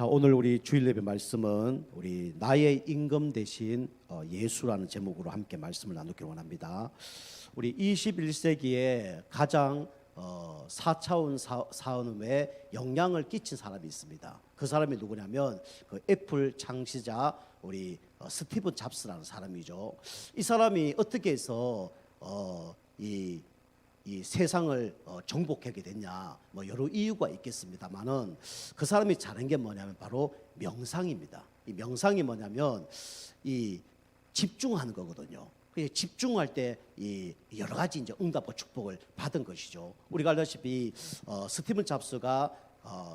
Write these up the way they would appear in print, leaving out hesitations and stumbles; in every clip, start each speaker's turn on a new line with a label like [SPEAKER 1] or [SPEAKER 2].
[SPEAKER 1] 자, 오늘 우리 주일 예배 말씀은 우리 나의 임금 대신 예수라는 제목으로 함께 말씀을 나누기 원합니다. 우리 21세기에 가장 4차원 산업에 영향을 끼친 사람이 있습니다. 그 사람이 누구냐면 그 애플 창시자 우리 스티븐 잡스라는 사람이죠. 이 사람이 어떻게 해서 이 세상을 정복하게 됐냐, 뭐 여러 이유가 있겠습니다만은 그 사람이 잘한 게 뭐냐면 바로 명상입니다. 이 명상이 뭐냐면 이 집중하는 거거든요. 집중할 때 이 여러 가지 이제 응답과 축복을 받은 것이죠. 우리가 알다시피 스티븐 잡스가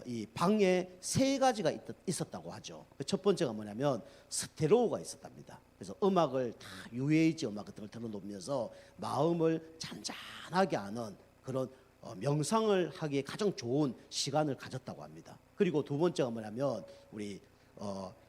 [SPEAKER 1] 이 방에 세 가지가 있었다고 하죠. 첫 번째가 뭐냐면 스테레오가 있었답니다. 그래서 음악을 다 UAG 음악 같은 걸 틀어놓으면서 마음을 잔잔하게 하는 그런 명상을 하기에 가장 좋은 시간을 가졌다고 합니다. 그리고 두 번째가 뭐냐면 우리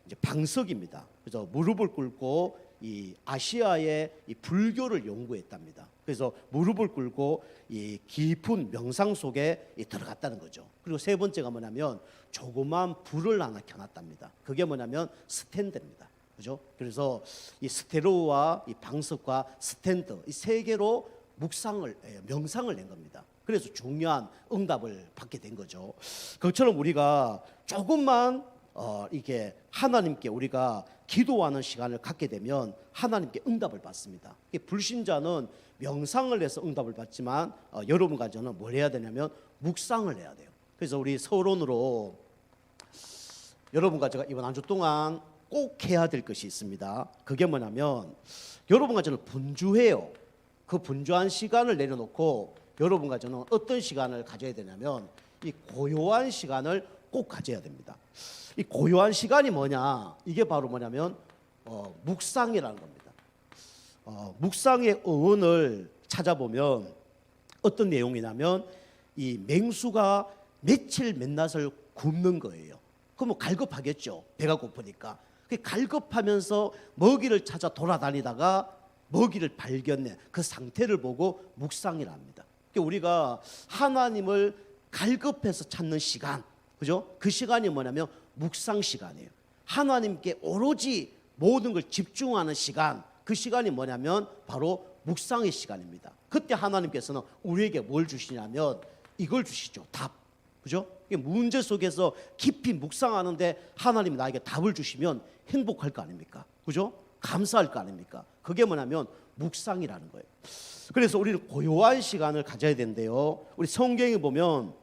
[SPEAKER 1] 이제 방석입니다. 그래서 무릎을 꿇고 이 아시아의 이 불교를 연구했답니다. 그래서 무릎을 꿇고 이 깊은 명상 속에 들어갔다는 거죠. 그리고 세 번째가 뭐냐면 조그만 불을 하나 켜놨답니다. 그게 뭐냐면 스탠드입니다. 그죠? 그래서 이 스테레오와 이 방석과 스탠드 이 세 개로 명상을 낸 겁니다. 그래서 중요한 응답을 받게 된 거죠. 그것처럼 우리가 조금만 이게 하나님께 우리가 기도하는 시간을 갖게 되면 하나님께 응답을 받습니다. 불신자는 명상을 해서 응답을 받지만 여러분과 저는 뭘 해야 되냐면 묵상을 해야 돼요. 그래서 우리 서론으로 여러분과 제가 이번 한 주 동안 꼭 해야 될 것이 있습니다. 그게 뭐냐면 여러분과 저는 분주해요. 그 분주한 시간을 내려놓고 여러분과 저는 어떤 시간을 가져야 되냐면 이 고요한 시간을 꼭 가져야 됩니다. 이 고요한 시간이 뭐냐? 이게 바로 뭐냐면 묵상이라는 겁니다. 묵상의 어원을 찾아보면 어떤 내용이냐면 이 맹수가 며칠 맨낮을 굶는 거예요. 그러면 갈급하겠죠. 배가 고프니까. 갈급하면서 먹이를 찾아 돌아다니다가 먹이를 발견해 그 상태를 보고 묵상이라 합니다. 우리가 하나님을 갈급해서 찾는 시간, 그죠? 그 시간이 뭐냐면 묵상 시간이에요. 하나님께 오로지 모든 걸 집중하는 시간, 그 시간이 뭐냐면 바로 묵상의 시간입니다. 그때 하나님께서는 우리에게 뭘 주시냐면 이걸 주시죠. 답. 그죠? 문제 속에서 깊이 묵상하는데 하나님이 나에게 답을 주시면 행복할 거 아닙니까? 그죠? 감사할 거 아닙니까? 그게 뭐냐면 묵상이라는 거예요. 그래서 우리는 고요한 시간을 가져야 된대요. 우리 성경에 보면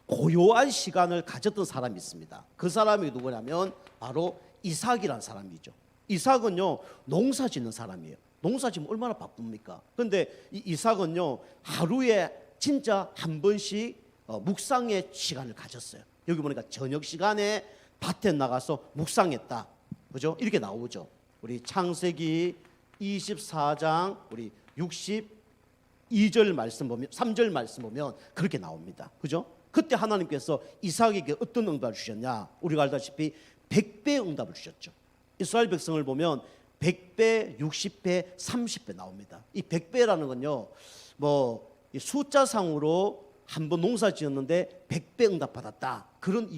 [SPEAKER 1] 고요한 시간을 가졌던 사람이 있습니다. 그 사람이 누구냐면 바로 이삭이라는 사람이죠. 이삭은요 농사 짓는 사람이에요. 농사 짓면 얼마나 바쁩니까? 그런데 이 이삭은요 하루에 진짜 한 번씩 묵상의 시간을 가졌어요. 여기 보니까 저녁 시간에 밭에 나가서 묵상했다. 그죠? 이렇게 나오죠. 우리 창세기 24장 우리 62절 말씀 보면 3절 말씀 보면 그렇게 나옵니다. 그죠? 그때 하나님께서 이삭에게 어떤 응답을 주셨냐? 우리가 알다시피 100배 응답을 주셨죠. 이스라엘 백성을 보면 100배, 60배, 30배 나옵니다. 이 100배라는 건요, 뭐 숫자상으로 한번 농사 지었는데 100배 응답 받았다. 그런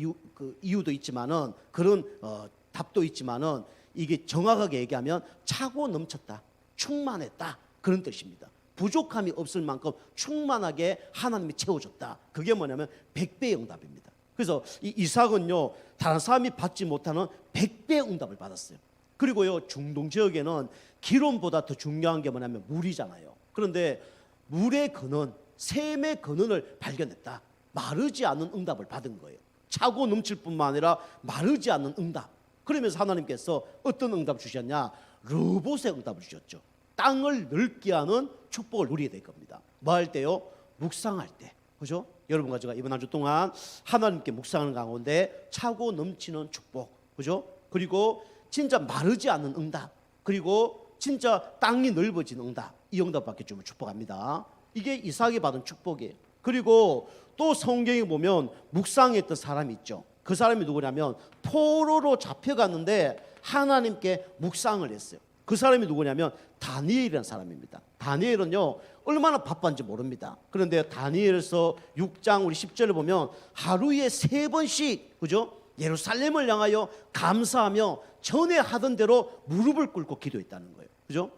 [SPEAKER 1] 이유도 있지만은 그런 답도 있지만은 이게 정확하게 얘기하면 차고 넘쳤다, 충만했다 그런 뜻입니다. 부족함이 없을 만큼 충만하게 하나님이 채워줬다. 그게 뭐냐면 100배의 응답입니다. 그래서 이 이삭은요 다른 사람이 받지 못하는 100배의 응답을 받았어요. 그리고요 중동 지역에는 기름보다 더 중요한 게 뭐냐면 물이잖아요. 그런데 물의 근원, 샘의 근원을 발견했다. 마르지 않는 응답을 받은 거예요. 차고 넘칠 뿐만 아니라 마르지 않는 응답. 그러면서 하나님께서 어떤 응답을 주셨냐? 르봇의 응답을 주셨죠. 땅을 넓게 하는 축복을 누리게 될 겁니다. 뭐 할 때요? 묵상할 때. 그죠? 여러분과 제가 이번 한 주 동안 하나님께 묵상하는 가운데 차고 넘치는 축복. 그죠? 그리고 진짜 마르지 않는 응답. 그리고 진짜 땅이 넓어지는 응답. 이 응답 받게 주면 축복합니다. 이게 이삭이 받은 축복이에요. 그리고 또 성경에 보면 묵상했던 사람이 있죠. 그 사람이 누구냐면 포로로 잡혀갔는데 하나님께 묵상을 했어요. 그 사람이 누구냐면 다니엘이라는 사람입니다. 다니엘은요 얼마나 바빴는지 모릅니다. 그런데 다니엘서 6장 우리 10절을 보면 하루에 3번씩 그죠? 예루살렘을 향하여 감사하며 전에 하던 대로 무릎을 꿇고 기도했다는 거예요. 그죠?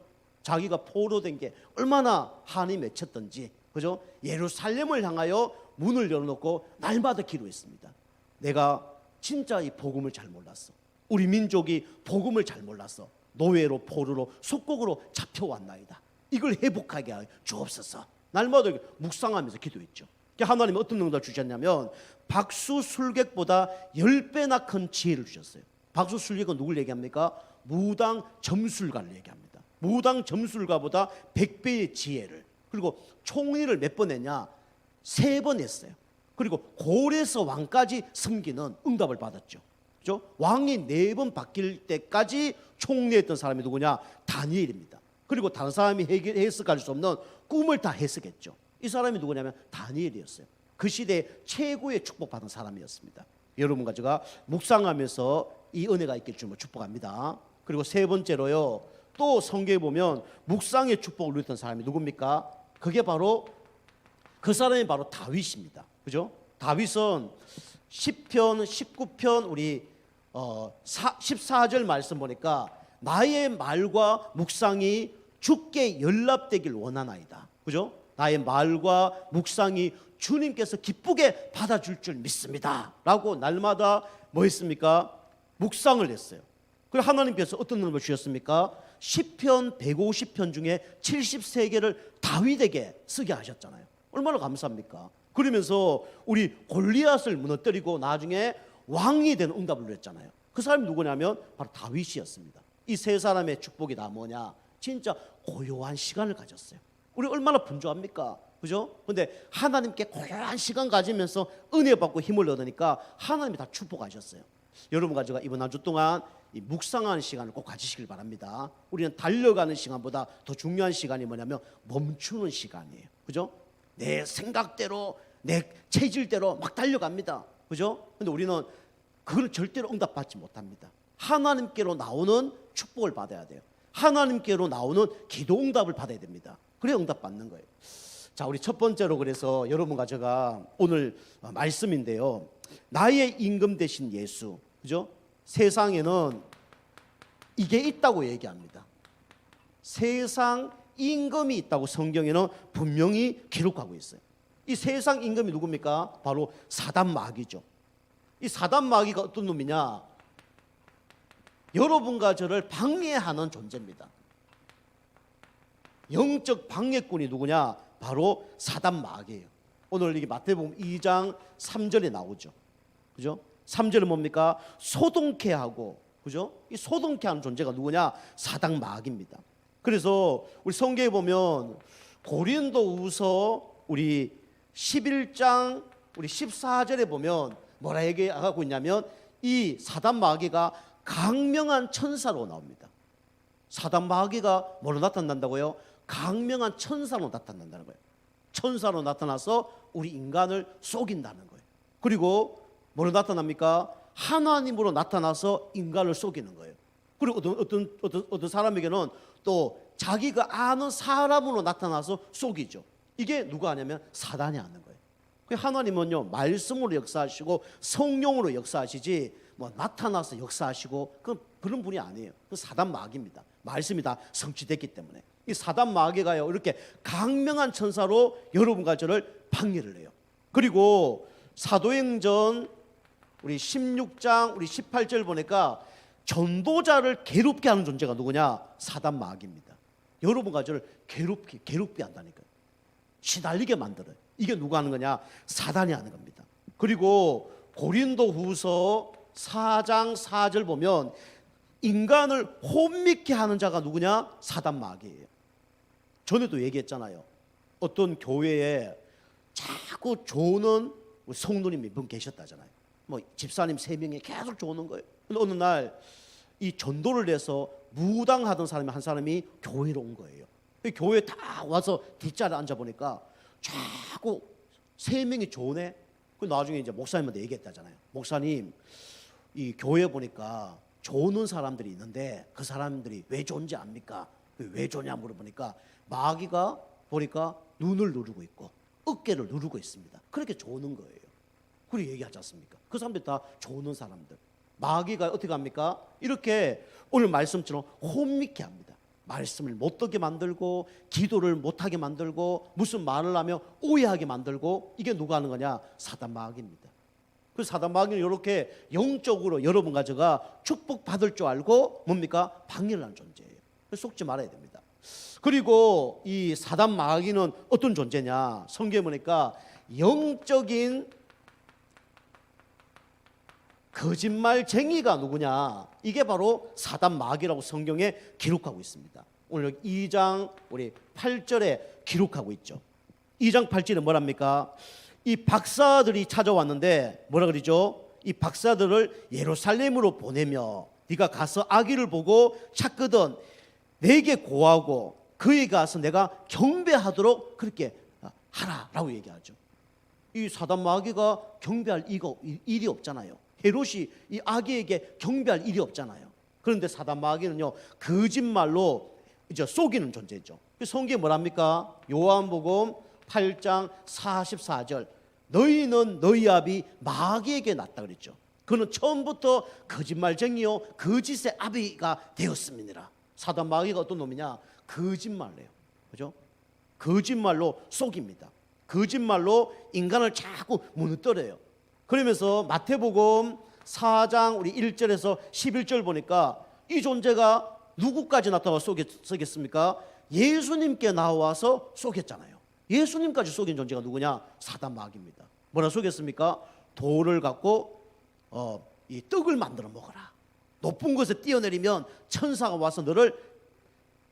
[SPEAKER 1] 자기가 포로된 게 얼마나 한이 맺혔던지, 그죠? 예루살렘을 향하여 문을 열어놓고 날마다 기도했습니다. 내가 진짜 이 복음을 잘 몰랐어. 우리 민족이 복음을 잘 몰랐어. 노예로 포로로 속국으로 잡혀왔나이다. 이걸 회복하게 하여 주옵소서. 날마다 묵상하면서 기도했죠. 하나님이 어떤 응답을 주셨냐면 박수술객보다 10배나 큰 지혜를 주셨어요. 박수술객은 누굴 얘기합니까? 무당 점술가를 얘기합니다. 무당 점술가보다 100배의 지혜를, 그리고 총리를 몇 번 했냐? 3번 했어요. 그리고 고레서 왕까지 섬기는 응답을 받았죠. 그죠? 왕이 4번 바뀔 때까지 총리했던 사람이 누구냐? 다니엘입니다. 그리고 다른 사람이 해석할 수 없는 꿈을 다 해석했죠. 이 사람이 누구냐면 다니엘이었어요. 그 시대에 최고의 축복받은 사람이었습니다. 여러분과 제가 묵상하면서 이 은혜가 있길 주님을 축복합니다. 그리고 3번째로요, 또 성경에 보면 묵상의 축복을 누렸던 사람이 누굽니까? 그게 바로, 그 사람이 바로 다윗입니다. 그죠? 다윗은 10편, 19편 우리 14절 말씀 보니까 나의 말과 묵상이 주께 연락되길 원하나이다. 그죠? 나의 말과 묵상이 주님께서 기쁘게 받아줄 줄 믿습니다 라고 날마다 뭐 했습니까? 묵상을 했어요. 그리고 하나님께서 어떤 은혜를 주셨습니까? 10편, 150편 중에 73개를 다윗에게 쓰게 하셨잖아요. 얼마나 감사합니까? 그러면서 우리 골리앗을 무너뜨리고 나중에 왕이 되는 응답을 누렸잖아요. 그 사람이 누구냐면 바로 다윗이었습니다. 이 3사람의 축복이 다 뭐냐? 진짜 고요한 시간을 가졌어요. 우리 얼마나 분주합니까? 그죠? 근데 하나님께 고요한 시간 가지면서 은혜 받고 힘을 얻으니까 하나님이 다 축복하셨어요. 여러분과 제가 이번 한 주 동안 이 묵상하는 시간을 꼭 가지시길 바랍니다. 우리는 달려가는 시간보다 더 중요한 시간이 뭐냐면 멈추는 시간이에요. 그죠? 내 생각대로, 내 체질대로 막 달려갑니다. 그죠? 근데 우리는 그걸 절대로 응답받지 못합니다. 하나님께로 나오는 축복을 받아야 돼요. 하나님께로 나오는 기도 응답을 받아야 됩니다. 그래야 응답받는 거예요. 자, 우리 첫 번째로 그래서 여러분과 제가 오늘 말씀인데요, 나의 임금 되신 예수. 그죠? 세상에는 이게 있다고 얘기합니다. 세상 임금이 있다고 성경에는 분명히 기록하고 있어요. 이 세상 임금이 누굽니까? 바로 사단 마귀죠. 이 사단 마귀가 어떤 놈이냐? 여러분과 저를 방해하는 존재입니다. 영적 방해꾼이 누구냐? 바로 사단 마귀예요. 오늘 이게 마태복음 2장 3절에 나오죠. 그죠? 3절은 뭡니까? 소동케 하고, 그죠? 이 소동케 하는 존재가 누구냐? 사단 마귀입니다. 그래서 우리 성경에 보면 고린도후서 우리 11장 우리 14절에 보면 뭐라 얘기하고 있냐면 이 사단 마귀가 강명한 천사로 나옵니다. 사단 마귀가 뭐로 나타난다고요? 강명한 천사로 나타난다는 거예요. 천사로 나타나서 우리 인간을 속인다는 거예요. 그리고 뭐로 나타납니까? 하나님으로 나타나서 인간을 속이는 거예요. 그리고 어떤 사람에게는 또 자기가 아는 사람으로 나타나서 속이죠. 이게 누가 하냐면 사단이 하는 거예요. 하나님은요, 말씀으로 역사하시고 성령으로 역사하시지 뭐 나타나서 역사하시고 그런 분이 아니에요. 그 사단 마귀입니다. 말씀이 다 성취됐기 때문에. 이 사단 마귀가요, 이렇게 강명한 천사로 여러분과 저를 방해를 해요. 그리고 사도행전 우리 16장 우리 18절 보니까 전도자를 괴롭게 하는 존재가 누구냐? 사단 마귀입니다. 여러분과 저를 괴롭게 한다니까요. 시달리게 만들어요. 이게 누가 하는 거냐? 사단이 하는 겁니다. 그리고 고린도후서 4장 4절 보면 인간을 혼미케 하는 자가 누구냐? 사단 마귀예요. 전에도 얘기했잖아요. 어떤 교회에 자꾸 조는 성도님 몇 분 계셨다잖아요. 뭐 집사님 3명이 계속 조는 거예요. 근데 어느 날 이 전도를 해서 무당하던 사람이 한 사람이 교회로 온 거예요. 교회에 다 와서 뒷자리에 앉아 보니까 자꾸 3명이 조네. 그 나중에 이제 목사님한테 얘기했다잖아요. 목사님, 이 교회 보니까 조는 사람들이 있는데 그 사람들이 왜 조인지 압니까? 왜 조냐 물어보니까 마귀가 보니까 눈을 누르고 있고 어깨를 누르고 있습니다. 그렇게 조는 거예요. 그렇게 얘기하지 않습니까? 그 사람들 다 조는 사람들. 마귀가 어떻게 합니까? 이렇게 오늘 말씀처럼 혼미케 합니다. 말씀을 못 듣게 만들고 기도를 못하게 만들고 무슨 말을 하면 오해하게 만들고, 이게 누가 하는 거냐? 사단 마귀입니다. 그 사단 마귀는 이렇게 영적으로 여러분 가져가 축복받을 줄 알고 뭡니까? 방해를 하는 존재예요. 속지 말아야 됩니다. 그리고 이 사단 마귀는 어떤 존재냐? 성경에 보니까 영적인 거짓말쟁이가 누구냐? 이게 바로 사단 마귀라고 성경에 기록하고 있습니다. 오늘 2장 우리 8절에 기록하고 있죠. 2장 8절에 뭐랍니까? 이 박사들이 찾아왔는데 뭐라 그러죠? 이 박사들을 예루살렘으로 보내며 네가 가서 아기를 보고 찾거든 내게 고하고 그에 가서 내가 경배하도록 그렇게 하라라고 얘기하죠. 이 사단 마귀가 경배할 일이 없잖아요. 헤롯이 이 아기에게 경배할 일이 없잖아요. 그런데 사단 마귀는요, 거짓말로 이제 속이는 존재죠. 성경에 뭐랍니까? 요한복음 8장 44절, 너희는 너희 아비 마귀에게 낳다 그랬죠. 그는 처음부터 거짓말쟁이요 거짓의 아비가 되었습니다. 사단 마귀가 어떤 놈이냐? 거짓말래요. 그죠? 거짓말로 속입니다. 거짓말로 인간을 자꾸 무너뜨려요. 그러면서 마태복음 4장 우리 1절에서 11절 보니까 이 존재가 누구까지 나타나 속였습니까? 예수님께 나와서 속였잖아요. 예수님까지 속인 존재가 누구냐? 사단 마귀입니다. 뭐라 속였습니까? 돌을 갖고 이 떡을 만들어 먹어라. 높은 곳에 뛰어내리면 천사가 와서 너를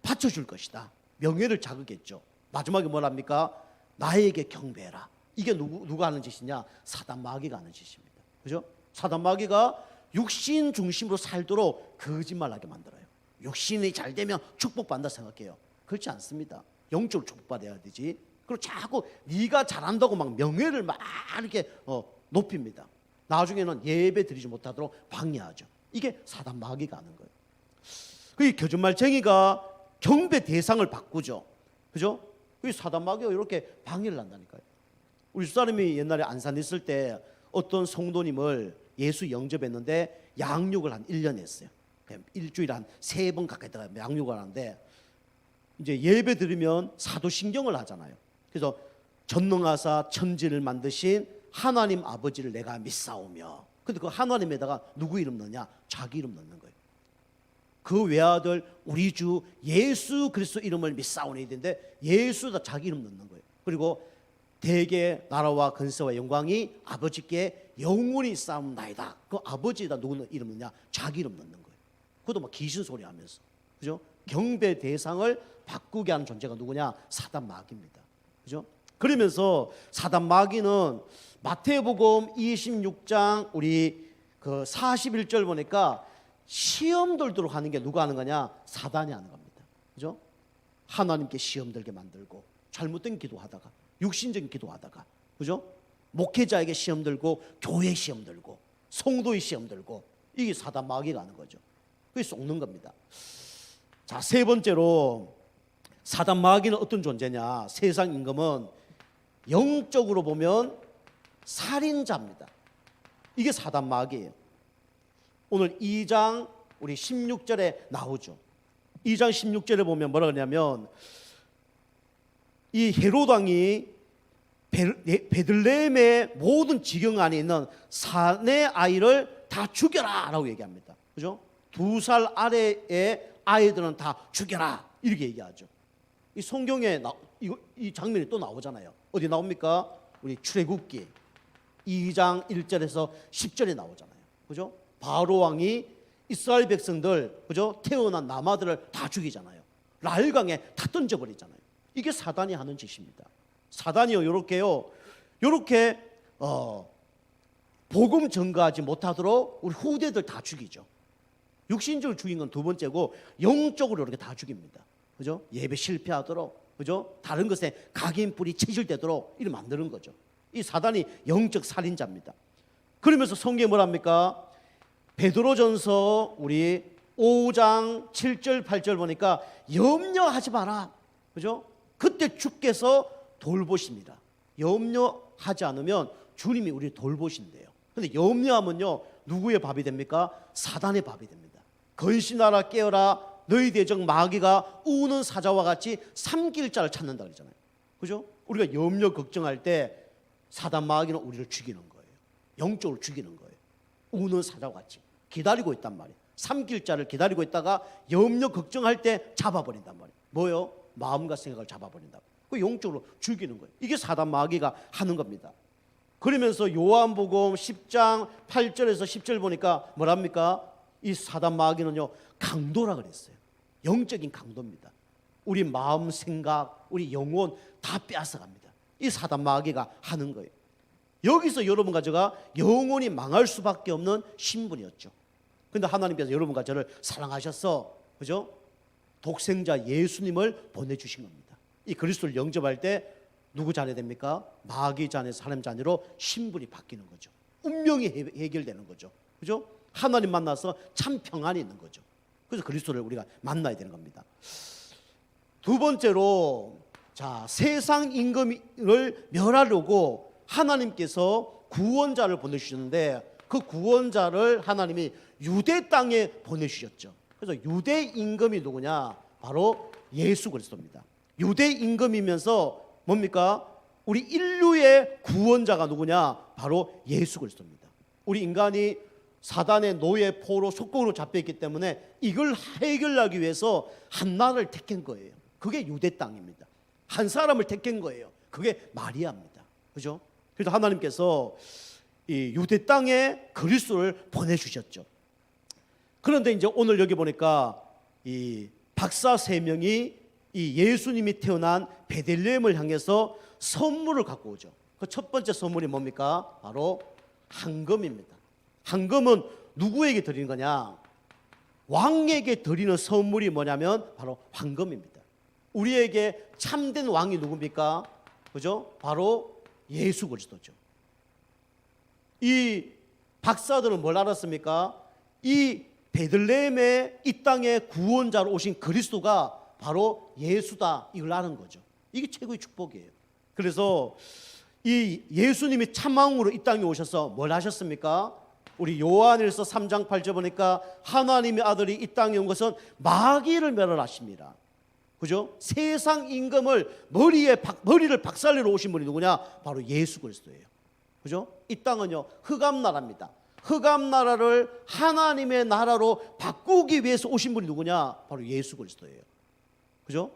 [SPEAKER 1] 받쳐줄 것이다. 명예를 자극했죠. 마지막에 뭐랍니까? 나에게 경배해라. 이게 누가 하는 짓이냐? 사단 마귀가 하는 짓입니다. 그죠? 사단 마귀가 육신 중심으로 살도록 거짓말하게 만들어요. 육신이 잘 되면 축복받는다 생각해요. 그렇지 않습니다. 영적으로 축복받아야 되지. 그리고 자꾸 네가 잘한다고 막 명예를 막 이렇게 높입니다. 나중에는 예배 드리지 못하도록 방해하죠. 이게 사단 마귀가 하는 거예요. 그 거짓말쟁이가 경배 대상을 바꾸죠. 그죠? 그 사단 마귀가 이렇게 방해를 한다니까요. 우리 집사람이 옛날에 안산에 있을 때 어떤 성도님을 예수 영접했는데 양육을 한 1년 했어요. 일주일에 한 3번 가까이 들어가 양육을 하는데, 이제 예배 드리면 사도신경을 하잖아요. 그래서 전능하사 천지를 만드신 하나님 아버지를 내가 믿사오며, 근데 그 하나님에다가 누구 이름 넣냐? 자기 이름 넣는 거예요. 그 외아들 우리 주 예수 그리스도 이름을 믿사오니 되는데 예수다 자기 이름 넣는 거예요. 그리고 대개 나라와 근세와 영광이 아버지께 영원히 쌓음나이다. 그 아버지에다 누구 이름 넣냐? 자기 이름 넣는 거예요. 그것도 막 귀신 소리 하면서. 그죠? 경배 대상을 바꾸게 하는 존재가 누구냐? 사단 마귀입니다. 그죠? 그러면서 사단 마귀는 마태복음 26장 우리 그 41절 보니까 시험 들도록 하는 게 누가 하는 거냐? 사단이 하는 겁니다. 그죠? 하나님께 시험 들게 만들고, 잘못된 기도하다가, 육신적인 기도하다가, 그죠? 목회자에게 시험 들고, 교회 시험 들고, 성도의 시험 들고, 이게 사단 마귀가 하는 거죠. 그게 속는 겁니다. 자, 세 번째로 사단 마귀는 어떤 존재냐? 세상 임금은 영적으로 보면 살인자입니다. 이게 사단 마귀예요. 오늘 2장 우리 16절에 나오죠. 2장 16절에 보면 뭐라 그러냐면, 이 헤롯 왕이 베들레헴의 모든 지경 안에 있는 사내 아이를 다 죽여라 라고 얘기합니다. 그죠? 2살 아래의 아이들은 다 죽여라 이렇게 얘기하죠. 이 성경에 이 장면이 또 나오잖아요. 어디 나옵니까? 우리 출애굽기 2장 1절에서 10절에 나오잖아요. 그죠? 바로 왕이 이스라엘 백성들, 그죠? 태어난 남아들을 다 죽이잖아요. 라일강에 다 던져버리잖아요. 이게 사단이 하는 짓입니다. 사단이요, 요렇게 복음 전가하지 못하도록 우리 후대들 다 죽이죠. 육신적으로 죽인 건 두 번째고, 영적으로 이렇게 다 죽입니다. 그죠? 예배 실패하도록, 그죠? 다른 것에 각인뿔이 체질되도록 이렇게 만드는 거죠. 이 사단이 영적 살인자입니다. 그러면서 성경에 뭐랍니까? 베드로전서 우리 5장 7절 8절 보니까 염려하지 마라. 그죠? 그때 주께서 돌보십니다. 염려하지 않으면 주님이 우리를 돌보신대요. 근데 염려하면요, 누구의 밥이 됩니까? 사단의 밥이 됩니다. 건신하라 깨어라 너희 대적 마귀가 우는 사자와 같이 삼킬 자를 찾는다 그러잖아요. 그죠? 우리가 염려 걱정할 때 사단 마귀는 우리를 죽이는 거예요. 영적으로 죽이는 거예요. 우는 사자와 같이 기다리고 있단 말이에요. 삼킬 자를 기다리고 있다가 염려 걱정할 때 잡아버린단 말이에요. 뭐요? 마음과 생각을 잡아버린다. 그 영적으로 죽이는 거예요. 이게 사단 마귀가 하는 겁니다. 그러면서 요한복음 10장 8절에서 10절 보니까 뭐랍니까? 이 사단 마귀는요, 강도라 그랬어요. 영적인 강도입니다. 우리 마음, 생각, 우리 영혼 다 빼앗아갑니다. 이 사단 마귀가 하는 거예요. 여기서 여러분과 제가 영원히 망할 수밖에 없는 신분이었죠. 그런데 하나님께서 여러분과 저를 사랑하셔서, 그죠? 독생자 예수님을 보내주신 겁니다. 이 그리스도를 영접할 때 누구 자녀 됩니까? 마귀 자녀에서 하나님 자녀로 신분이 바뀌는 거죠. 운명이 해결되는 거죠. 그죠? 하나님 만나서 참 평안이 있는 거죠. 그래서 그리스도를 우리가 만나야 되는 겁니다. 두 번째로, 자, 세상 임금을 멸하려고 하나님께서 구원자를 보내주셨는데 그 구원자를 하나님이 유대 땅에 보내주셨죠. 그래서 유대 임금이 누구냐? 바로 예수 그리스도입니다. 유대 임금이면서 뭡니까? 우리 인류의 구원자가 누구냐? 바로 예수 그리스도입니다. 우리 인간이 사단의 노예 포로 속국으로 잡혀있기 때문에 이걸 해결하기 위해서 한 나라를 택한 거예요. 그게 유대 땅입니다. 한 사람을 택한 거예요. 그게 마리아입니다. 그죠? 그래서 하나님께서 이 유대 땅에 그리스도를 보내주셨죠. 그런데 이제 오늘 여기 보니까 이 박사 세 명이 이 예수님이 태어난 베들레헴을 향해서 선물을 갖고 오죠. 그 첫 번째 선물이 뭡니까? 바로 황금입니다. 황금은 누구에게 드리는 거냐? 왕에게 드리는 선물이 뭐냐면 바로 황금입니다. 우리에게 참된 왕이 누굽니까? 그죠? 바로 예수 그리스도죠. 이 박사들은 뭘 알았습니까? 이 베들레헴의 이 땅의 구원자로 오신 그리스도가 바로 예수다, 이걸 아는 거죠. 이게 최고의 축복이에요. 그래서 이 예수님이 참왕으로 이 땅에 오셔서 뭘 하셨습니까? 우리 요한일서 3장 8절 보니까 하나님의 아들이 이 땅에 온 것은 마귀를 멸하십니다. 그죠? 세상 임금을 머리를 박살내러 오신 분이 누구냐? 바로 예수 그리스도예요. 그죠? 이 땅은요, 흑암나라입니다. 흑암나라를 하나님의 나라로 바꾸기 위해서 오신 분이 누구냐? 바로 예수 그리스도예요. 그죠?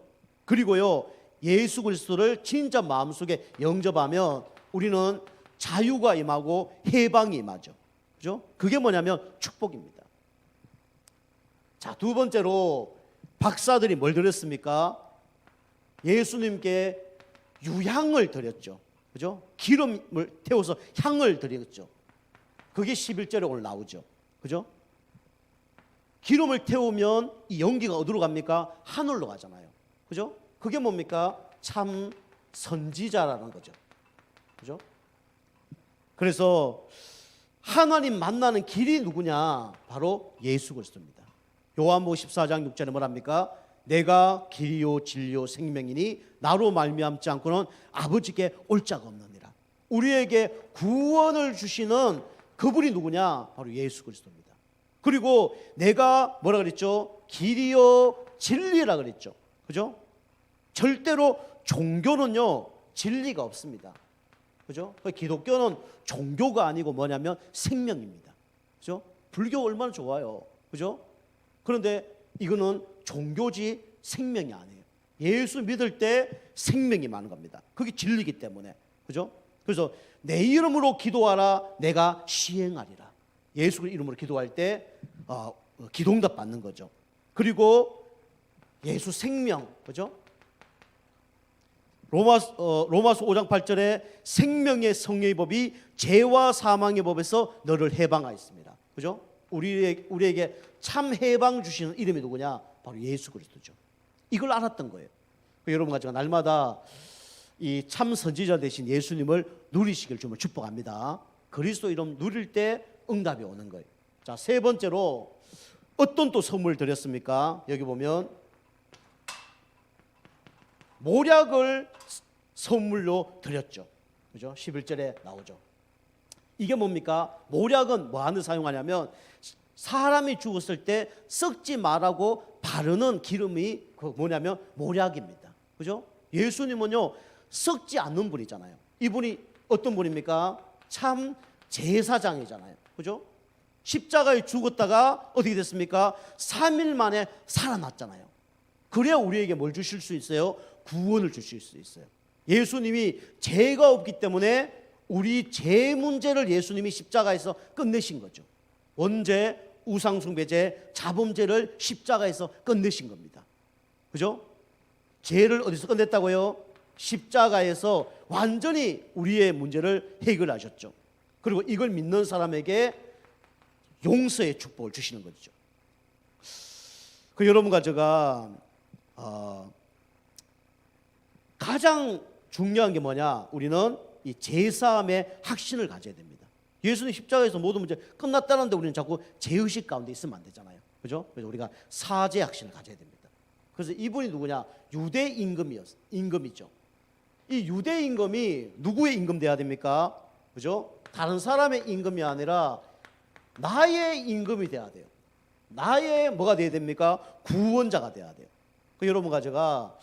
[SPEAKER 1] 그리고요, 예수 그리스도를 진짜 마음속에 영접하면 우리는 자유가 임하고 해방이 임하죠. 그죠? 그게 뭐냐면 축복입니다. 자, 두 번째로 박사들이 뭘 드렸습니까? 예수님께 유향을 드렸죠. 그죠? 기름을 태워서 향을 드렸죠. 그게 11절에 오늘 나오죠. 그죠? 기름을 태우면 이 연기가 어디로 갑니까? 하늘로 가잖아요. 그죠? 그게 뭡니까? 참 선지자라는 거죠. 그죠? 그래서 하나님 만나는 길이 누구냐? 바로 예수 그리스도입니다. 요한복음 14장 6절에 뭐랍니까? 내가 길이요 진리요 생명이니 나로 말미암지 않고는 아버지께 올 자가 없느니라. 우리에게 구원을 주시는 그분이 누구냐? 바로 예수 그리스도입니다. 그리고 내가 뭐라 그랬죠? 길이요 진리라 그랬죠. 그죠? 절대로 종교는요 진리가 없습니다. 그죠? 기독교는 종교가 아니고 뭐냐면 생명입니다. 그죠? 불교 얼마나 좋아요. 그죠? 그런데 이거는 종교지 생명이 아니에요. 예수 믿을 때 생명이 많은 겁니다. 그게 진리이기 때문에. 그죠? 그래서 내 이름으로 기도하라 내가 시행하리라. 예수 이름으로 기도할 때 기도응답 받는 거죠. 그리고 예수 생명, 그죠? 로마서 5장 8절에 생명의 성령의 법이 죄와 사망의 법에서 너를 해방하였습니다. 그죠? 우리에게 참 해방 주시는 이름이 누구냐? 바로 예수 그리스도죠. 이걸 알았던 거예요. 여러분과 제가 날마다 이 참 선지자 되신 예수님을 누리시길 주면 축복합니다. 그리스도 이름 누릴 때 응답이 오는 거예요. 자, 세 번째로 어떤 또 선물 드렸습니까? 여기 보면 모략을 선물로 드렸죠. 그죠? 11절에 나오죠. 이게 뭡니까? 모략은 뭐 하는 사용하냐면 사람이 죽었을 때 썩지 말라고 바르는 기름이 그 뭐냐면 모략입니다. 그죠? 예수님은요 썩지 않는 분이잖아요. 이분이 어떤 분입니까? 참 제사장이잖아요. 그죠? 십자가에 죽었다가 어떻게 됐습니까? 3일 만에 살아났잖아요. 그래야 우리에게 뭘 주실 수 있어요? 구원을 주실 수 있어요. 예수님이 죄가 없기 때문에 우리 죄 문제를 예수님이 십자가에서 끝내신 거죠. 원죄, 우상숭배죄, 자범죄를 십자가에서 끝내신 겁니다. 그죠? 죄를 어디서 끝냈다고요? 십자가에서 완전히 우리의 문제를 해결하셨죠. 그리고 이걸 믿는 사람에게 용서의 축복을 주시는 거죠. 그 여러분과 제가 가장 중요한 게 뭐냐? 우리는 이 제사함의 확신을 가져야 됩니다. 예수님 십자가에서 모든 문제 끝났다는데 우리는 자꾸 죄의식 가운데 있으면 안 되잖아요. 그죠? 그래서 우리가 사죄 확신을 가져야 됩니다. 그래서 이분이 누구냐? 유대 임금이죠. 이 유대 임금이 누구의 임금 돼야 됩니까? 그죠? 다른 사람의 임금이 아니라 나의 임금이 돼야 돼요. 나의 뭐가 돼야 됩니까? 구원자가 돼야 돼요. 그 여러분과 제가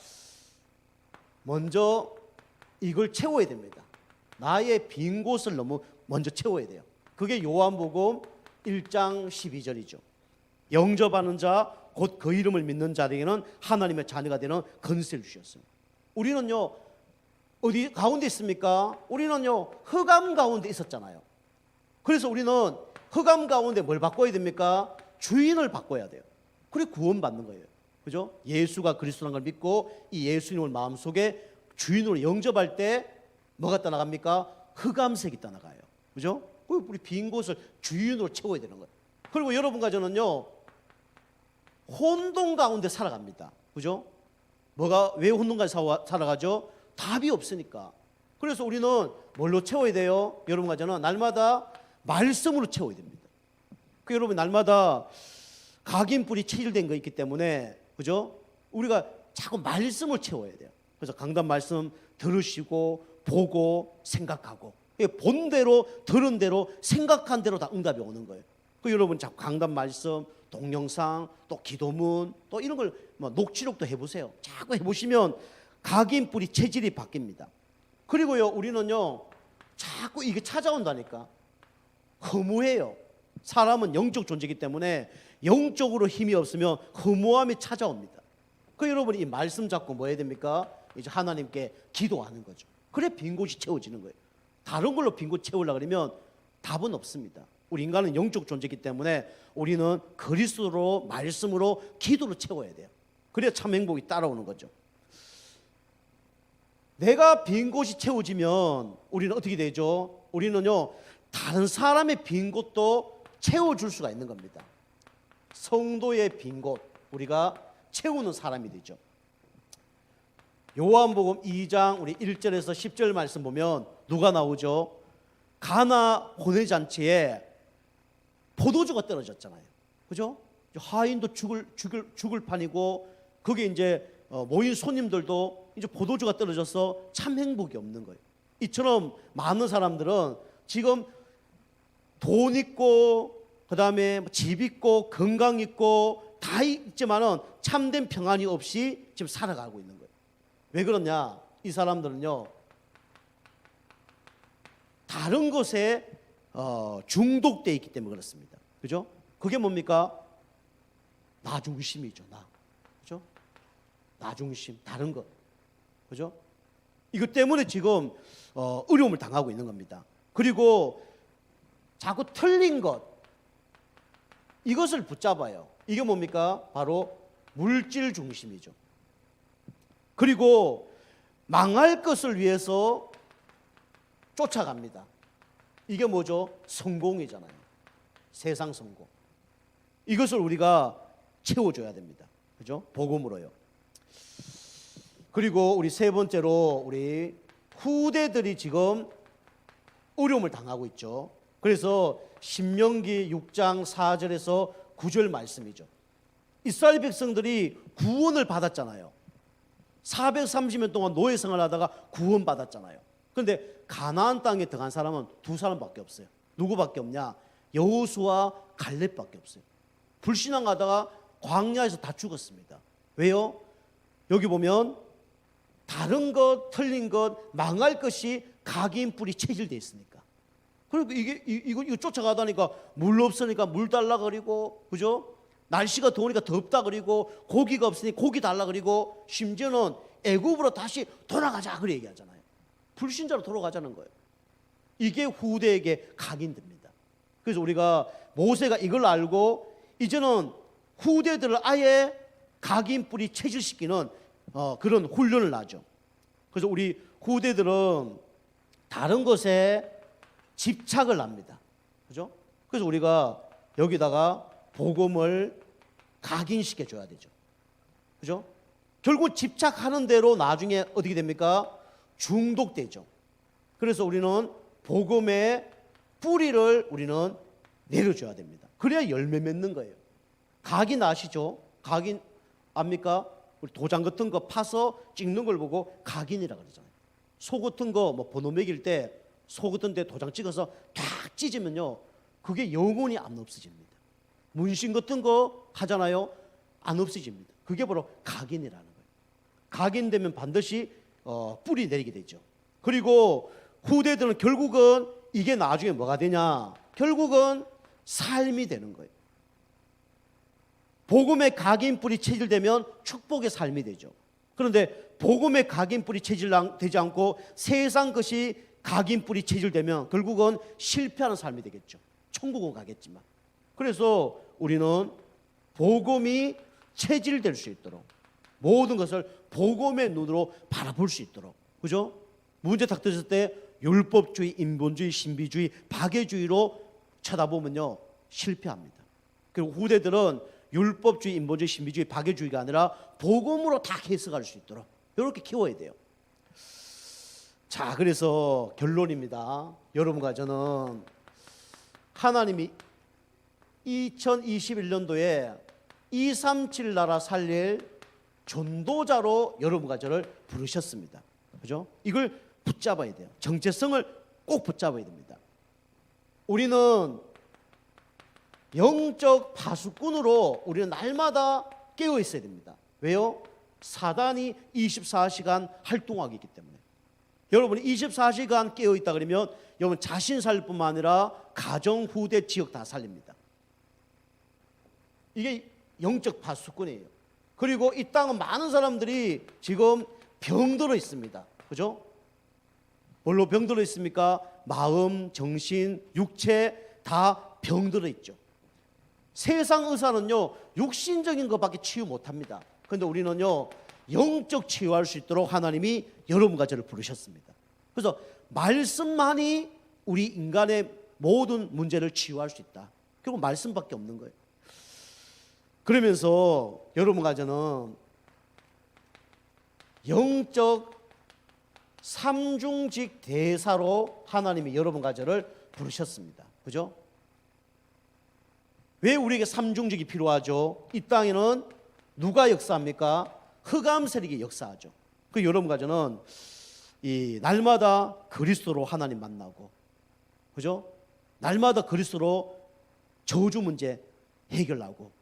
[SPEAKER 1] 먼저 이걸 채워야 됩니다. 나의 빈 곳을 너무 먼저 채워야 돼요. 그게 요한복음 1장 12절이죠. 영접하는 자 곧 그 이름을 믿는 자에게는 하나님의 자녀가 되는 권세를 주셨어요. 우리는요 어디 가운데 있습니까? 우리는요 흑암 가운데 있었잖아요. 그래서 우리는 흑암 가운데 뭘 바꿔야 됩니까? 주인을 바꿔야 돼요. 그래 구원받는 거예요. 그죠? 예수가 그리스도라는 걸 믿고 이 예수님을 마음속에 주인으로 영접할 때 뭐가 떠나갑니까? 흑암색이 떠나가요. 그죠? 우리 빈 곳을 주인으로 채워야 되는 거예요. 그리고 여러분과 저는요 혼돈 가운데 살아갑니다. 그죠? 왜 혼돈까지 살아가죠? 답이 없으니까. 그래서 우리는 뭘로 채워야 돼요? 여러분과 저는 날마다 말씀으로 채워야 됩니다. 그 여러분 날마다 각인뿔이 체질된 거 있기 때문에 그죠? 우리가 자꾸 말씀을 채워야 돼요. 그래서 강단 말씀 들으시고 보고 생각하고 본 대로 들은 대로 생각한 대로 다 응답이 오는 거예요. 그 여러분 자꾸 강단 말씀, 동영상, 또 기도문, 또 이런 걸 녹취록도 해보세요. 자꾸 해보시면 각인뿔이 체질이 바뀝니다. 그리고요 우리는요 자꾸 이게 찾아온다니까. 허무해요. 사람은 영적 존재이기 때문에 영적으로 힘이 없으면 허무함이 찾아옵니다. 그 여러분 이 말씀 잡고 뭐 해야 됩니까? 이제 하나님께 기도하는 거죠. 그래 빈 곳이 채워지는 거예요. 다른 걸로 빈 곳 채우려고 그러면 답은 없습니다. 우리 인간은 영적 존재이기 때문에 우리는 그리스도로 말씀으로 기도로 채워야 돼요. 그래야 참 행복이 따라오는 거죠. 내가 빈 곳이 채워지면 우리는 어떻게 되죠? 우리는요 다른 사람의 빈 곳도 채워줄 수가 있는 겁니다. 성도의 빈 곳 우리가 채우는 사람이 되죠. 요한복음 2장 우리 1절에서 10절 말씀 보면 누가 나오죠? 가나 혼외잔치에 포도주가 떨어졌잖아요. 그죠? 하인도 죽을 판이고 거기에 이제 모인 손님들도 이제 포도주가 떨어져서 참 행복이 없는 거예요. 이처럼 많은 사람들은 지금 돈 있고 그다음에 집 있고 건강 있고 다 있지만은 참된 평안이 없이 지금 살아가고 있는 거예요. 왜 그러냐? 이 사람들은요 다른 것에 중독돼 있기 때문에 그렇습니다. 그죠? 그게 뭡니까? 나 중심이죠. 그죠? 나 중심, 다른 것. 그죠? 이것 때문에 지금 어려움을 당하고 있는 겁니다. 그리고 자꾸 틀린 것, 이것을 붙잡아요. 이게 뭡니까? 바로 물질 중심이죠. 그리고 망할 것을 위해서 쫓아갑니다. 이게 뭐죠? 성공이잖아요. 세상 성공. 이것을 우리가 채워줘야 됩니다. 그죠? 복음으로요. 그리고 우리 세 번째로 우리 후대들이 지금 어려움을 당하고 있죠. 그래서 신명기 6장 4절에서 9절 말씀이죠. 이스라엘 백성들이 구원을 받았잖아요. 430년 동안 노예 생활을 하다가 구원받았잖아요. 그런데 가나안 땅에 들어간 사람은 두 사람밖에 없어요. 누구밖에 없냐? 여호수아 갈렙밖에 없어요. 불신앙하다가 광야에서 다 죽었습니다. 왜요? 여기 보면 다른 것, 틀린 것, 망할 것이 각인 뿔이 체질되어 있으니까. 그리고 이거 쫓아가다니까 물 없으니까 물 달라 그리고, 그죠? 날씨가 더우니까 덥다 그리고, 고기가 없으니 고기 달라 그리고, 심지어는 애굽으로 다시 돌아가자 그래 얘기하잖아요. 불신자로 돌아가자는 거예요. 이게 후대에게 각인됩니다. 그래서 우리가 모세가 이걸 알고 이제는 후대들을 아예 각인 뿔이 체질시키는 그런 훈련을 하죠. 그래서 우리 후대들은 다른 것에 집착을 합니다. 그죠? 그래서 우리가 여기다가 복음을 각인시켜 줘야 되죠. 그죠? 결국 집착하는 대로 나중에 어떻게 됩니까? 중독되죠. 그래서 우리는 복음의 뿌리를 우리는 내려줘야 됩니다. 그래야 열매 맺는 거예요. 각인 아시죠? 각인 압니까? 우리 도장 같은 거 파서 찍는 걸 보고 각인이라고 그러잖아요. 소 같은 거 뭐 번호 매길 때 소 같은 데 도장 찍어서 탁 찢으면요, 그게 영원히 안 없어집니다. 문신 같은 거 하잖아요, 안 없어집니다. 그게 바로 각인이라는 거예요. 각인되면 반드시 뿌리 내리게 되죠. 그리고 후대들은 결국은 이게 나중에 뭐가 되냐? 결국은 삶이 되는 거예요. 복음의 각인 뿔이 체질되면 축복의 삶이 되죠. 그런데 복음의 각인 뿔이 체질되지 않고 세상 것이 각인 뿔이 체질되면 결국은 실패하는 삶이 되겠죠. 천국은 가겠지만. 그래서 우리는 복음이 체질될 수 있도록, 모든 것을 복음의 눈으로 바라볼 수 있도록, 그죠? 문제 딱 터졌을 때 율법주의, 인본주의, 신비주의, 박애주의로 쳐다보면요, 실패합니다. 그리고 후대들은 율법주의, 인본주의, 신비주의, 박애주의가 아니라 복음으로 다 해석할 수 있도록 이렇게 키워야 돼요. 자, 그래서 결론입니다. 여러분과 저는 하나님이 2021년도에 237 나라 살릴 전도자로 여러분과 저를 부르셨습니다. 그죠? 이걸 붙잡아야 돼요. 정체성을 꼭 붙잡아야 됩니다. 우리는 영적 파수꾼으로 우리는 날마다 깨어 있어야 됩니다. 왜요? 사단이 24시간 활동하기 때문에. 여러분이 24시간 깨어 있다 그러면 여러분 자신 살릴 뿐만 아니라 가정, 후대, 지역 다 살립니다. 이게 영적 파수꾼이에요. 그리고 이 땅은 많은 사람들이 지금 병들어 있습니다. 그죠? 뭘로 병들어 있습니까? 마음, 정신, 육체 다 병들어 있죠. 세상 의사는요, 육신적인 것밖에 치유 못합니다. 그런데 우리는요, 영적 치유할 수 있도록 하나님이 여러분과 저를 부르셨습니다. 그래서 말씀만이 우리 인간의 모든 문제를 치유할 수 있다. 결국 말씀밖에 없는 거예요. 그러면서 여러분과 저는 영적 삼중직 대사로 하나님이 여러분과 저를 부르셨습니다. 그죠? 왜 우리에게 삼중직이 필요하죠? 이 땅에는 누가 역사합니까? 흑암 세력이 역사하죠. 그 여러분과 저는 이 날마다 그리스도로 하나님 만나고, 그죠? 날마다 그리스도로 저주 문제 해결하고,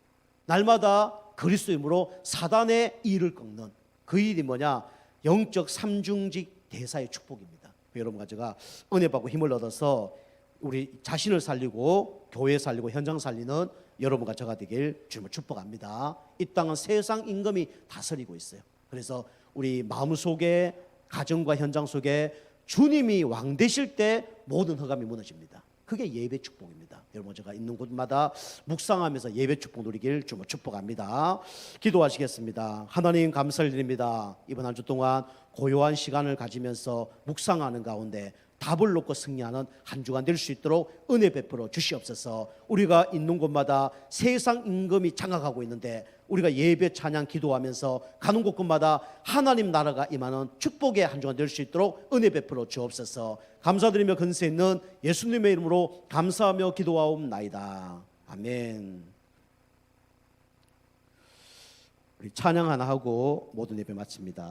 [SPEAKER 1] 날마다 그리스도의 힘으로 사단의 일을 꺾는 그 일이 뭐냐? 영적 삼중직 대사의 축복입니다. 여러분과 제가 은혜 받고 힘을 얻어서 우리 자신을 살리고 교회 살리고 현장 살리는 여러분과 저가 되길 주님을 축복합니다. 이 땅은 세상 임금이 다스리고 있어요. 그래서 우리 마음속에, 가정과 현장 속에 주님이 왕 되실 때 모든 흑암이 무너집니다. 그게 예배 축복입니다. 여러분 제가 있는 곳마다 묵상하면서 예배 축복 누리길 주님을 축복합니다. 기도하시겠습니다. 하나님 감사를 드립니다. 이번 한 주 동안 고요한 시간을 가지면서 묵상하는 가운데 답을 놓고 승리하는 한 주간 될 수 있도록 은혜 베풀어 주시옵소서. 우리가 있는 곳마다 세상 임금이 장악하고 있는데 우리가 예배 찬양 기도하면서 가는 곳곳마다 하나님 나라가 임하는 축복의 한 주간 될 수 있도록 은혜 베풀어 주옵소서. 감사드리며 근세 있는 예수님의 이름으로 감사하며 기도하옵나이다. 아멘. 우리 찬양 하나 하고 모든 예배 마칩니다.